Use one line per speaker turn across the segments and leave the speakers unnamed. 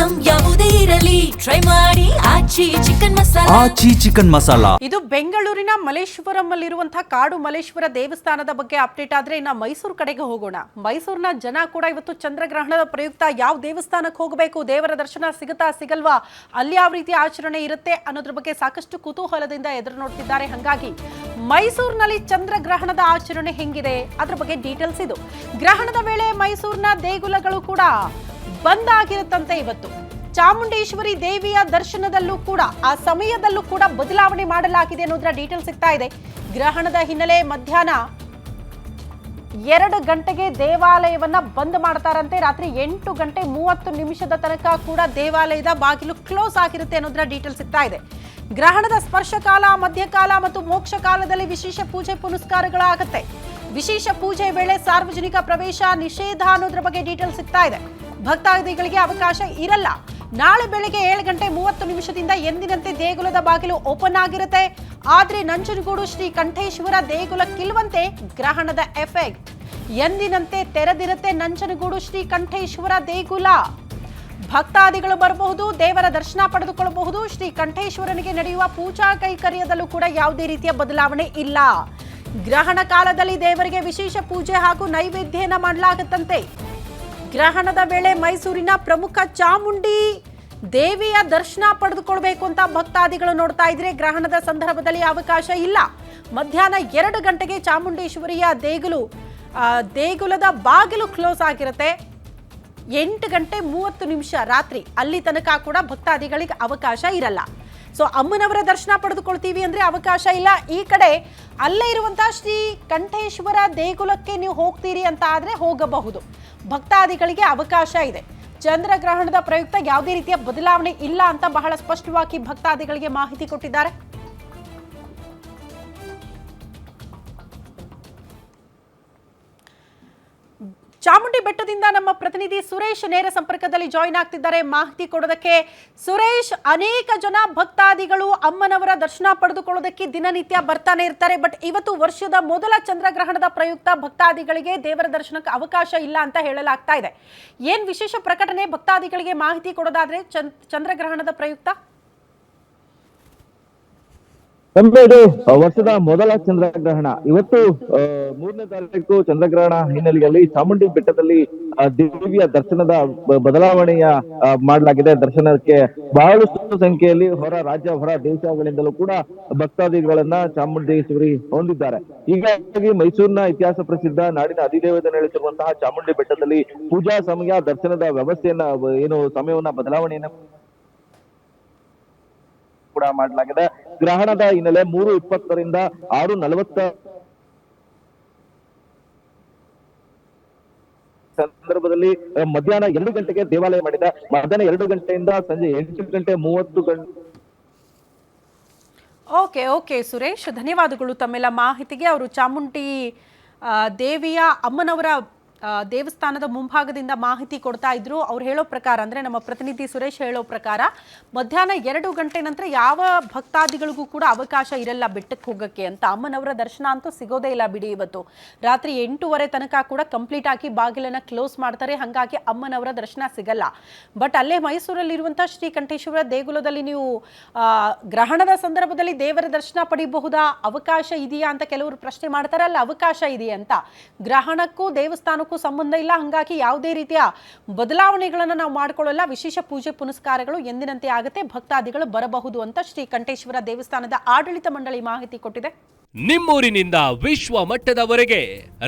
Item ಯಾವುದೇ ಇರಲಿ try ಮಾಡಿ ಆಚಿ ಚಿಕನ್ ಮಸಾಲಾ.
ಇದು ಬೆಂಗಳೂರಿನ ಮಲ್ಲೇಶ್ವರಂ ಅಲ್ಲಿರುವಂತಹ ಕಾಡು ಮಲ್ಲೇಶ್ವರ ದೇವಸ್ಥಾನದ ಬಗ್ಗೆ ಅಪ್ಡೇಟ್ ಆದ್ರೆ ಇನ್ನ ಮೈಸೂರು ಕಡೆಗೆ ಹೋಗೋಣ. ಮೈಸೂರಿನ ಜನ ಕೂಡ ಇವತ್ತು ಚಂದ್ರಗ್ರಹಣದ ಪ್ರಯುಕ್ತ ಯಾವ ದೇವಸ್ಥಾನಕ್ಕೆ ಹೋಗಬೇಕು, ದೇವರ ದರ್ಶನ ಸಿಗುತ್ತಾ ಸಿಗಲ್ವಾ, ಅಲ್ಲಿ ಯಾವ ರೀತಿ ಆಚರಣೆ ಇರುತ್ತೆ ಅನ್ನೋದ್ರ ಬಗ್ಗೆ ಸಾಕಷ್ಟು ಕುತೂಹಲದಿಂದ ಎದುರು ನೋಡ್ತಿದ್ದಾರೆ. ಹಾಗಾಗಿ ಮೈಸೂರಿನಲ್ಲಿ ಚಂದ್ರಗ್ರಹಣದ ಆಚರಣೆ ಹೆಂಗಿದೆ ಅದ್ರ ಬಗ್ಗೆ ಡೀಟೇಲ್ಸ್ ಇದು. ಗ್ರಹಣದ ವೇಳೆ ಮೈಸೂರಿನ ದೇಗುಲಗಳು ಕೂಡ ಬಂದ್ ಆಗಿರುತ್ತಂತೆ. ಇವತ್ತು ಚಾಮುಂಡೇಶ್ವರಿ ದೇವಿಯ ದರ್ಶನದಲ್ಲೂ ಕೂಡ ಆ ಸಮಯದಲ್ಲೂ ಕೂಡ ಬದಲಾವಣೆ ಮಾಡಲಾಗಿದೆ ಅನ್ನೋದರ ಡೀಟೇಲ್ ಸಿಗ್ತಾ ಇದೆ. ಗ್ರಹಣದ ಹಿನ್ನೆಲೆ ಮಧ್ಯಾಹ್ನ 2 ಗಂಟೆಗೆ ದೇವಾಲಯವನ್ನ ಬಂದ್ ಮಾಡ್ತಾರಂತೆ. ರಾತ್ರಿ 8:30 ತನಕ ಕೂಡ ದೇವಾಲಯದ ಬಾಗಿಲು ಕ್ಲೋಸ್ ಆಗಿರುತ್ತೆ ಅನ್ನೋದರ ಡೀಟೇಲ್ ಸಿಗ್ತಾ ಇದೆ. ಗ್ರಹಣದ ಸ್ಪರ್ಶಕಾಲ, ಮಧ್ಯಕಾಲ ಮತ್ತು ಮೋಕ್ಷ ಕಾಲದಲ್ಲಿ ವಿಶೇಷ ಪೂಜೆ ಪುನಸ್ಕಾರಗಳಾಗುತ್ತೆ. ವಿಶೇಷ ಪೂಜೆ ವೇಳೆ ಸಾರ್ವಜನಿಕ ಪ್ರವೇಶ ನಿಷೇಧ ಅನ್ನೋದ್ರ ಬಗ್ಗೆ ಡೀಟೇಲ್ ಸಿಗ್ತಾ ಇದೆ. ಭಕ್ತಾದಿಗಳಿಗೆ ಅವಕಾಶ ಇರಲ್ಲ. ನಾಳೆ ಬೆಳಗ್ಗೆ 7:30 ಎಂದಿನಂತೆ ದೇಗುಲದ ಬಾಗಿಲು ಓಪನ್ ಆಗಿರುತ್ತೆ. ಆದ್ರೆ ನಂಜನಗೂಡು ಶ್ರೀ ಕಂಠೇಶ್ವರ ದೇಗುಲಕ್ಕಿಲ್ವಂತೆ ಗ್ರಹಣದ ಎಫೆಕ್ಟ್. ಎಂದಿನಂತೆ ತೆರೆದಿರುತ್ತೆ ನಂಜನಗೂಡು ಶ್ರೀ ಕಂಠೇಶ್ವರ ದೇಗುಲ. ಭಕ್ತಾದಿಗಳು ಬರಬಹುದು, ದೇವರ ದರ್ಶನ ಪಡೆದುಕೊಳ್ಳಬಹುದು. ಶ್ರೀ ಕಂಠೇಶ್ವರನಿಗೆ ನಡೆಯುವ ಪೂಜಾ ಕೈಕರ್ಯದಲ್ಲೂ ಕೂಡ ಯಾವುದೇ ರೀತಿಯ ಬದಲಾವಣೆ ಇಲ್ಲ. ಗ್ರಹಣ ಕಾಲದಲ್ಲಿ ದೇವರಿಗೆ ವಿಶೇಷ ಪೂಜೆ ಹಾಗೂ ನೈವೇದ್ಯನ ಮಾಡಲಾಗುತ್ತಂತೆ. ಗ್ರಹಣದ ವೇಳೆ ಮೈಸೂರಿನ ಪ್ರಮುಖ ಚಾಮುಂಡಿ ದೇವಿಯ ದರ್ಶನ ಪಡೆದುಕೊಳ್ಬೇಕು ಅಂತ ಭಕ್ತಾದಿಗಳು ನೋಡ್ತಾ ಇದ್ರೆ ಗ್ರಹಣದ ಸಂದರ್ಭದಲ್ಲಿ ಅವಕಾಶ ಇಲ್ಲ. ಮಧ್ಯಾಹ್ನ 2 ಗಂಟೆಗೆ ಚಾಮುಂಡೇಶ್ವರಿಯ ದೇಗುಲದ ಬಾಗಿಲು ಕ್ಲೋಸ್ ಆಗಿರುತ್ತೆ. 8:30 ರಾತ್ರಿ ಅಲ್ಲಿ ತನಕ ಕೂಡ ಭಕ್ತಾದಿಗಳಿಗೆ ಅವಕಾಶ ಇರಲ್ಲ. ಸೊ ಅಮ್ಮನವರ ದರ್ಶನ ಪಡೆದುಕೊಳ್ತೀವಿ ಅಂದ್ರೆ ಅವಕಾಶ ಇಲ್ಲ. ಈ ಕಡೆ ಅಲ್ಲೇ ಇರುವಂತಹ ಶ್ರೀ ಕಂಠೇಶ್ವರ ದೇಗುಲಕ್ಕೆ ನೀವು ಹೋಗ್ತೀರಿ ಅಂತ ಆದ್ರೆ ಹೋಗಬಹುದು. ಭಕ್ತಾದಿಗಳಿಗೆ ಅವಕಾಶ ಇದೆ. ಚಂದ್ರಗ್ರಹಣದ ಪ್ರಯುಕ್ತ ಯಾವುದೇ ರೀತಿಯ ಬದಲಾವಣೆ ಇಲ್ಲ ಅಂತ ಬಹಳ ಸ್ಪಷ್ಟವಾಗಿ ಭಕ್ತಾದಿಗಳಿಗೆ ಮಾಹಿತಿ ಕೊಟ್ಟಿದ್ದಾರೆ. ಚಾಮುಂಡಿ ಬೆಟ್ಟದಿಂದ ನಮ್ಮ ಪ್ರತಿನಿಧಿ ಸುರೇಶ್ ನೇರ ಸಂಪರ್ಕದಲ್ಲಿ ಜಾಯಿನ್ ಆಗ್ತಿದ್ದಾರೆ ಮಾಹಿತಿ ಕೊಡೋದಕ್ಕೆ. ಸುರೇಶ್, ಅನೇಕ ಜನ ಭಕ್ತಾದಿಗಳು ಅಮ್ಮನವರ ದರ್ಶನ ಪಡೆದುಕೊಳ್ಳೋದಕ್ಕೆ ದಿನನಿತ್ಯ ಬರ್ತಾನೆ ಇರ್ತಾರೆ. ಬಟ್ ಇವತ್ತು ವರ್ಷದ ಮೊದಲ ಚಂದ್ರಗ್ರಹಣದ ಪ್ರಯುಕ್ತ ಭಕ್ತಾದಿಗಳಿಗೆ ದೇವರ ದರ್ಶನಕ್ಕೆ ಅವಕಾಶ ಇಲ್ಲ ಅಂತ ಹೇಳಲಾಗ್ತಾ ಇದೆ. ಏನ್ ವಿಶೇಷ ಪ್ರಕಟಣೆ ಭಕ್ತಾದಿಗಳಿಗೆ ಮಾಹಿತಿ ಕೊಡೋದಾದ್ರೆ ಚಂದ್ರಗ್ರಹಣದ ಪ್ರಯುಕ್ತ?
ಇದು ವರ್ಷದ ಮೊದಲ ಚಂದ್ರಗ್ರಹಣ. ಇವತ್ತು 3ನೇ ತಾರೀಕು ಚಂದ್ರಗ್ರಹಣ ಹಿನ್ನೆಲೆಯಲ್ಲಿ ಚಾಮುಂಡಿ ಬೆಟ್ಟದಲ್ಲಿ ದೇವಿಯ ದರ್ಶನದ ಬದಲಾವಣೆಯ ಮಾಡಲಾಗಿದೆ. ದರ್ಶನಕ್ಕೆ ಬಹಳಷ್ಟು ಸಂಖ್ಯೆಯಲ್ಲಿ ಹೊರ ರಾಜ್ಯ ಹೊರ ದೇಶಗಳಿಂದಲೂ ಕೂಡ ಭಕ್ತಾದಿಗಳನ್ನ ಚಾಮುಂಡೇಶ್ವರಿ ಹೊಂದಿದ್ದಾರೆ. ಹೀಗಾಗಿ ಮೈಸೂರಿನ ಇತಿಹಾಸ ಪ್ರಸಿದ್ಧ ನಾಡಿನ ಅಧಿದೇವತೆ ನೆಲೆಸಿರುವಂತಹ ಚಾಮುಂಡಿ ಬೆಟ್ಟದಲ್ಲಿ ಪೂಜಾ ಸಮಯ, ದರ್ಶನದ ವ್ಯವಸ್ಥೆಯನ್ನ ಸಮಯವನ್ನ ಬದಲಾವಣೆಯನ್ನ ಕೂಡ ಮಾಡಲಾಗಿದೆ. ಗ್ರಹಣದ ಹಿನ್ನೆಲೆ 3:20 6:40 ಸಂದರ್ಭದಲ್ಲಿ ಮಧ್ಯಾಹ್ನ 2 ಗಂಟೆಗೆ ದೇವಾಲಯ ಮಾಡಿದೆ. ಮಧ್ಯಾಹ್ನ 2 ಗಂಟೆಯಿಂದ ಸಂಜೆ 8:30
ಓಕೆ ಸುರೇಶ್, ಧನ್ಯವಾದಗಳು ತಮ್ಮೆಲ್ಲ ಮಾಹಿತಿಗೆ. ಅವರು ಚಾಮುಂಡಿ ದೇವಿಯ ಅಮ್ಮನವರ ದೇವಸ್ಥಾನದ ಮುಂಭಾಗದಿಂದ ಮಾಹಿತಿ ಕೊಡ್ತಾ ಇದ್ರು. ಅವ್ರು ಹೇಳೋ ಪ್ರಕಾರ, ಅಂದ್ರೆ ನಮ್ಮ ಪ್ರತಿನಿಧಿ ಸುರೇಶ್ ಹೇಳೋ ಪ್ರಕಾರ, ಮಧ್ಯಾಹ್ನ 2 ಗಂಟೆ ನಂತರ ಯಾವ ಭಕ್ತಾದಿಗಳಿಗೂ ಕೂಡ ಅವಕಾಶ ಇರಲ್ಲ ಬೆಟ್ಟಕ್ಕೆ ಹೋಗಕ್ಕೆ ಅಂತ. ಅಮ್ಮನವರ ದರ್ಶನ ಅಂತೂ ಸಿಗೋದೇ ಇಲ್ಲ ಬಿಡಿ. ಇವತ್ತು ರಾತ್ರಿ 8:30 ತನಕ ಕೂಡ ಕಂಪ್ಲೀಟ್ ಆಗಿ ಬಾಗಿಲನ್ನ ಕ್ಲೋಸ್ ಮಾಡ್ತಾರೆ. ಹಾಗಾಗಿ ಅಮ್ಮನವರ ದರ್ಶನ ಸಿಗಲ್ಲ. ಬಟ್ ಅಲ್ಲೇ ಮೈಸೂರಲ್ಲಿರುವಂತಹ ಶ್ರೀ ಕಂಠೇಶ್ವರ ದೇಗುಲದಲ್ಲಿ ನೀವು ಗ್ರಹಣದ ಸಂದರ್ಭದಲ್ಲಿ ದೇವರ ದರ್ಶನ ಪಡಿಬಹುದಾ, ಅವಕಾಶ ಇದೆಯಾ ಅಂತ ಕೆಲವರು ಪ್ರಶ್ನೆ ಮಾಡ್ತಾರೆ. ಅಲ್ಲ, ಅವಕಾಶ ಇದೆಯಾ ಅಂತ. ಗ್ರಹಣಕ್ಕೂ ದೇವಸ್ಥಾನಕ್ಕೂ ಸಂಬಂಧ ಇಲ್ಲ. ಹಾಗಾಗಿ ಯಾವುದೇ ರೀತಿಯ ಬದಲಾವಣೆಗಳನ್ನು ನಾವು ಮಾಡಿಕೊಳ್ಳಲ್ಲ. ವಿಶೇಷ ಪೂಜೆ ಪುನಸ್ಕಾರಗಳು ಎಂದಿನಂತೆ ಆಗುತ್ತೆ. ಭಕ್ತಾದಿಗಳು ಬರಬಹುದು ಅಂತ ಶ್ರೀ ಕಂಠೇಶ್ವರ ದೇವಸ್ಥಾನದ ಆಡಳಿತ ಮಂಡಳಿ ಮಾಹಿತಿ ಕೊಟ್ಟಿದೆ.
ನಿಮ್ಮೂರಿನಿಂದ ವಿಶ್ವ ಮಟ್ಟದವರೆಗೆ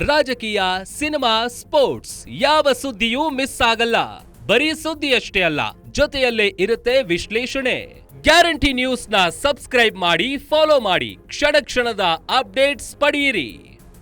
ರಾಜಕೀಯ, ಸಿನಿಮಾ, ಸ್ಪೋರ್ಟ್ಸ್ ಯಾವ ಸುದ್ದಿಯೂ ಮಿಸ್ ಆಗಲ್ಲ. ಬರೀ ಸುದ್ದಿಯಷ್ಟೇ ಅಲ್ಲ, ಜೊತೆಯಲ್ಲೇ ಇರುತ್ತೆ ವಿಶ್ಲೇಷಣೆ. ಗ್ಯಾರಂಟಿ ನ್ಯೂಸ್ ನ ಸಬ್ಸ್ಕ್ರೈಬ್ ಮಾಡಿ, ಫಾಲೋ ಮಾಡಿ. ಕ್ಷಣ ಕ್ಷಣದ ಅಪ್ಡೇಟ್ಸ್ ಪಡೆಯಿರಿ.